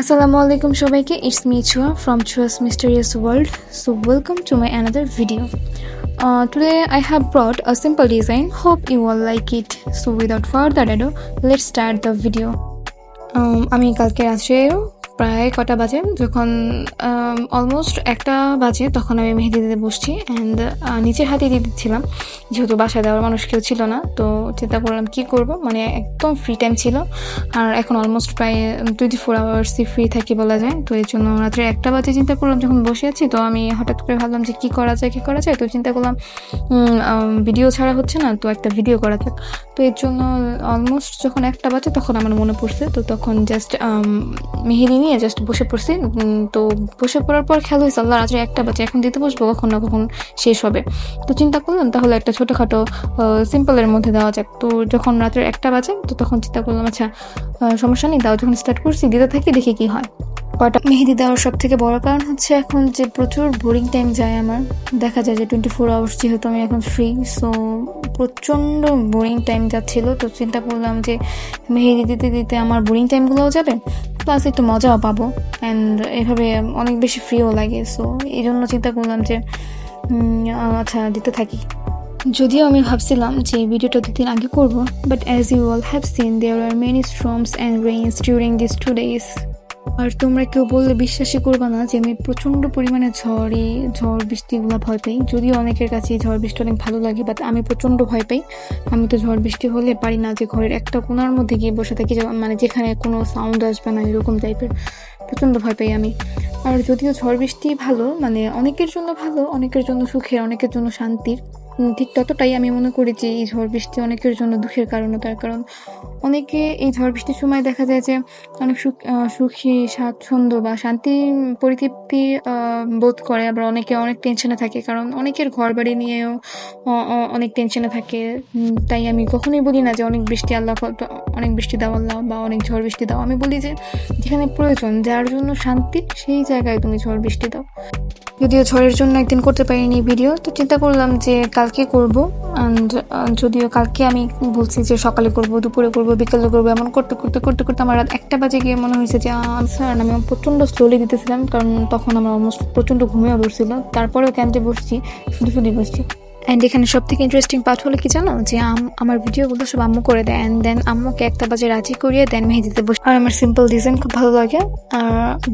Assalamu alaikum সবাইকে, it's me Chua from Chua's Mysterious World. So welcome to my another video. Today I have brought a simple design. Hope you all like it. So without further ado, let's start the video. আমি কালকে রাত্রে প্রায় কটা বাজে, যখন almost 1টা বাজে, তখন আমি মেহেদি দিতে বসছি অ্যান্ড নিচের হাতে দিয়ে দিচ্ছিলাম, যেহেতু বাসায় দেওয়ার মানুষ কেউ ছিল না। তো চিন্তা করলাম কি করব, মানে একদম ফ্রি টাইম ছিল, আর এখন অলমোস্ট প্রায় 24 আওয়ার্সই ফ্রি থাকি বলা যায়। তো এর জন্য রাত্রে 1টা বাজে চিন্তা করলাম, যখন বসে আছি তো আমি হঠাৎ করে ভাবলাম যে কী করা যায়। তো চিন্তা করলাম ভিডিও ছাড়া হচ্ছে না, তো একটা ভিডিও করা যাক। তো এর জন্য অলমোস্ট যখন 1টা বাজে তখন আমার মনে পড়ছে, তো তখন জাস্ট মেহেদি নিয়ে জাস্ট বসে পড়ছি। তো বসে পড়ার পর খেয়াল হয়েছে আল্লাহ রাত্রে 1টা বাজে, এখন দিতে বসবো, কখন না কখন শেষ হবে। তো চিন্তা করলাম তাহলে একটা ছোটোখাটো সিম্পলের মধ্যে দেওয়া যাক। তো যখন রাত্রে 1টা বাজে তো তখন চিন্তা করলাম আচ্ছা সমস্যা নেই, দাও, যখন স্টার্ট করছি দিতে থাকি, দেখি কি হয়। কটা মেহেদি দেওয়ার সব থেকে বড় কারণ হচ্ছে এখন যে প্রচুর বোরিং টাইম যায় আমার, দেখা যায় যে 24 আওয়ার্স যেহেতু আমি এখন ফ্রি, সো প্রচণ্ড বোরিং টাইম যাচ্ছিলো। তো চিন্তা করলাম যে মেহেদি দিতে দিতে আমার বোরিং টাইমগুলোও যাবে, প্লাস একটু মজাও পাবো, অ্যান্ড এভাবে অনেক বেশি ফ্রিও লাগে। সো এই জন্য চিন্তা করলাম যে আচ্ছা দিতে থাকি। যদিও আমি ভাবছিলাম যে এই ভিডিওটা 2 দিন আগে করবো, but as you all have seen there are many storms and rains during this 2 days। আর তোমরা কেউ বললে বিশ্বাসই করবা না যে আমি প্রচণ্ড পরিমাণে ঝড় বৃষ্টিগুলো ভয় পাই। যদিও অনেকের কাছে ঝড় বৃষ্টি অনেক ভালো লাগে, বাট আমি প্রচণ্ড ভয় পাই। আমি তো ঝড় বৃষ্টি হলে পারি না যে ঘরের একটা কোণার মধ্যে গিয়ে বসে থাকি, মানে যেখানে কোনো সাউন্ড আসবে না, এরকম টাইপের প্রচণ্ড ভয় পাই আমি। আর যদিও ঝড় বৃষ্টি ভালো, মানে অনেকের জন্য ভালো, অনেকের জন্য সুখের, অনেকের জন্য শান্তির, ঠিক ততটাই আমি মনে করি যে এই ঝড় বৃষ্টি অনেকের জন্য দুঃখের কারণও। তার কারণ অনেকে এই ঝড় বৃষ্টির সময় দেখা যায় যে অনেক সুখী, স্বাচ্ছন্দ্য বা শান্তি, পরিতৃপ্তি বোধ করে, আবার অনেকে অনেক টেনশনে থাকে, কারণ অনেকের ঘর বাড়ি নিয়েও অনেক টেনশনে থাকে। তাই আমি কখনোই বলি না যে অনেক বৃষ্টি অনেক বৃষ্টি দাও আল্লাহ, বা অনেক ঝড় বৃষ্টি দাও। আমি বলি যে যেখানে প্রয়োজন, যার জন্য শান্তি, সেই জায়গায় তুমি ঝড় বৃষ্টি দাও। যদিও ঝড়ের জন্য একদিন করতে পারিনি ভিডিও, তো চিন্তা করলাম যে কালকে করব। অ্যান্ড যদিও কালকে আমি বলছি যে সকালে করব, দুপুরে করব, বিকেলে করবো, এমন করতে আমার রাত 1টা বাজে গিয়ে মনে হয়েছে যে স্যার আমি প্রচণ্ড স্লোলি দিতেছিলাম, কারণ তখন আমার অলমোস্ট প্রচণ্ড ঘুমিয়ে ধরছিল। তারপরেও ক্যান্তে বসছি, শুধু বসছি। অ্যান্ড এখানে সব থেকে ইন্টারেস্টিং পার্ট হলো কি জানো, যে আমার ভিডিওগুলো সব আম্মু করে দেয়, অ্যান্ড দেন আম্মুকে 1টা বাজে রাজি করিয়ে দেন মেহেদিতে বসে। আর আমার সিম্পল ডিজাইন খুব ভালো লাগে, আর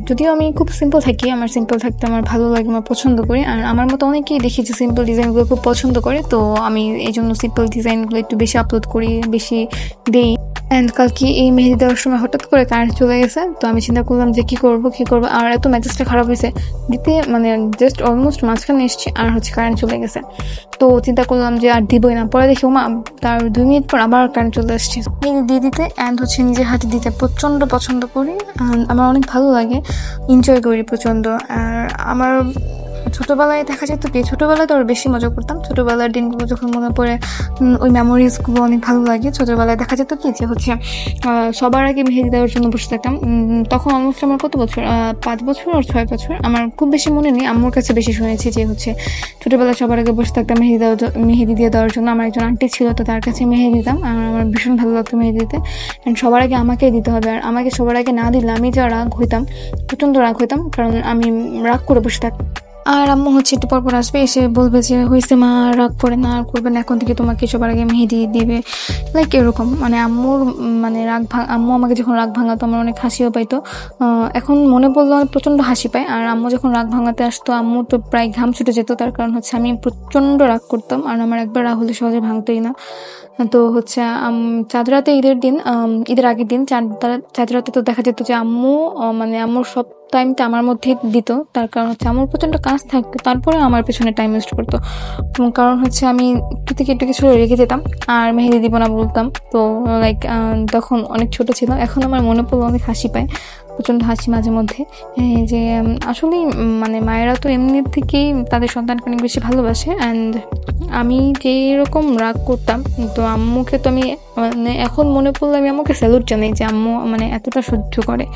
যদিও আমি খুব সিম্পল থাকি, আমার সিম্পল থাকতে আমার ভালো লাগে, আমার পছন্দ করি। আর আমার মতো অনেকেই দেখি যে সিম্পল ডিজাইনগুলো খুব পছন্দ করে, তো আমি এই জন্য সিম্পল ডিজাইনগুলো একটু বেশি আপলোড করি, বেশি দিই। অ্যান্ড কালকে এই মেহেদি দেওয়ার সময় হঠাৎ করে কারেন্ট চলে গেছে, তো আমি চিন্তা করলাম যে কী করবো, আর এত মেজাজটা খারাপ হয়েছে দিতে, মানে জাস্ট অলমোস্ট মাঝখানে এসছি আর কারেন্ট চলে গেছে। তো চিন্তা করলাম যে আর দিবই না, পরে দেখি ওমা তার 2 মিনিট পর আবার কারেন্ট চলে আসছে। দিয়ে দিতে অ্যান্ড নিজের হাতে দিতে প্রচণ্ড পছন্দ করি, আমার অনেক ভালো লাগে, এনজয় করি প্রচণ্ড। আর আমার ছোটোবেলায় দেখা যেত কি, ছোটোবেলায় তো আরও বেশি মজা করতাম। ছোটোবেলার দিনগুলো যখন মনে পড়ে, ওই মেমোরিজগুলো অনেক ভালো লাগে। ছোটোবেলায় দেখা যেত কি যে সবার আগে মেহেদি দেওয়ার জন্য বসে থাকতাম। তখন অলমোস্ট আমার কত বছর, 5 বছর আর 6 বছর, আমার খুব বেশি মনে নেই। আম্মুর কাছে বেশি শুনেছি যে ছোটোবেলায় সবার আগে বসে থাকতাম মেহেদি দিয়ে দেওয়ার জন্য। আমার একজন আন্টি ছিল, তো তার কাছে মেহেদি দিতাম, আর আমার ভীষণ ভালো লাগতো মেহেদি দিতে। অ্যান্ড সবার আগে আমাকেই দিতে হবে, আর আমাকে সবার আগে না দিলে আমি যা রাগ হইতাম, প্রচণ্ড রাগ হইতাম, কারণ আমি রাগ করে বসে থাকতাম। আর আম্মু একটু পরপর আসবে, এসে বলবে যে হয়েছে মা, রাগ করে না, আর করবে না, এখন থেকে তোমাকে সবার আগে মেহেদি দিবে, লাইক এরকম। মানে আম্মু আমাকে যখন রাগ ভাঙাতো আমার অনেক হাসিও পাইতো। এখন মনে পড়লো প্রচণ্ড হাসি পায়। আর আম্মু যখন রাগ ভাঙাতে আসতো, আম্মু তো প্রায় ঘাম ছুটে যেত, তার কারণ আমি প্রচণ্ড রাগ করতাম, আর আমার একবার রাগ হলে সহজে ভাঙতোই না। তো চাঁদ রাতে ঈদের আগের দিন চাঁদ রাতে তো দেখা যেত যে আম্মুর সব টাইমটা আমার মধ্যে দিত, তার কারণ আমার প্রচণ্ড কাজ থাকতো, তারপরে আমার পেছনে টাইম ওয়েস্ট করতো। কারণ আমি একটু থেকে একটু কিছু রেখে যেতাম আর মেহেদি দিব না বলতাম। তো তখন অনেক ছোট ছিলাম, এখন আমার মনে পড়লো অনেক হাসি পায়, প্রচণ্ড হাসি মাঝে মধ্যে, যে আসলেই মানে মায়েরা তো এমনি থেকেই তাদের সন্তানকে অনেক বেশি ভালোবাসে। অ্যান্ড আমি যেরকম রাগ করতাম, তো আম্মুকে তো আমি এখন মনে পড়লে আমি আম্মুকে স্যালুট জানাই যে আম্মু এতটা সহ্য করে।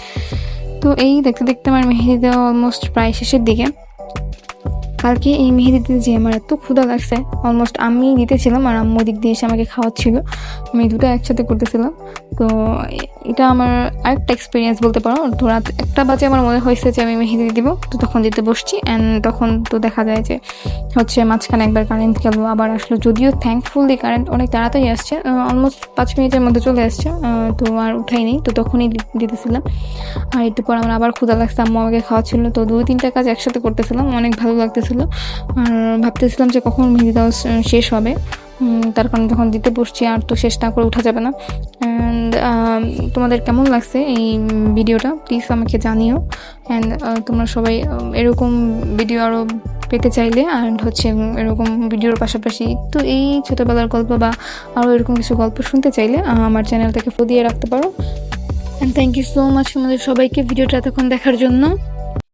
তো এই দেখতে দেখতে আমার মেহেদি দেওয়া অলমোস্ট প্রায় শেষের দিকে। কালকে এই মেহেদি দিতে যে আমার এত ক্ষুধা লাগছে, অলমোস্ট আমি দিতেছিলাম আর আম্মু দিক দিয়ে এসে আমাকে খাওয়াচ্ছিল, আমি দুটো একসাথে করতেছিলাম। তো এটা আমার আরেকটা এক্সপিরিয়েন্স বলতে পারো। তো রাত 1টা বাজে আমার মনে হয়েছে যে আমি মেহেদি দিব, তো তখন দিতে বসছি অ্যান্ড তখন তো দেখা যায় যে হচ্ছে মাঝখানে একবার কারেন্ট গেল, আবার আসলো। যদিও থ্যাঙ্কফুলি কারেন্ট অনেক তাড়াতাড়ি আসছে, অলমোস্ট 5 মিনিটের মধ্যে চলে আসছে, তো আর উঠাইনি, তো তখনই দিতেছিলাম। আর একটু পর আমার আবার ক্ষুধা লাগছে, আম্মু আমাকে খাওয়াচ্ছিল, তো 2-3টা কাজ একসাথে করতেছিলাম, অনেক ভালো লাগতেছিল। আর ভাবতেছিলাম যে কখন মেহেদি দেওয়া শেষ হবে, তার কারণে যখন দিতে বসছি আর তো শেষ না করে উঠা যাবে না। অ্যান্ড তোমাদের কেমন লাগছে এই ভিডিওটা প্লিজ আমাকে জানিও। অ্যান্ড তোমরা সবাই এরকম ভিডিও আরও পেতে চাইলে অ্যান্ড হচ্ছে এরকম ভিডিওর পাশাপাশি তো এই ছোটোবেলার গল্প বা আরও এরকম কিছু গল্প শুনতে চাইলে আমার চ্যানেলটাকে ফলো দিয়ে রাখতে পারো। And thank you so much তোমাদের সবাইকে ভিডিওটা এতক্ষণ দেখার জন্য।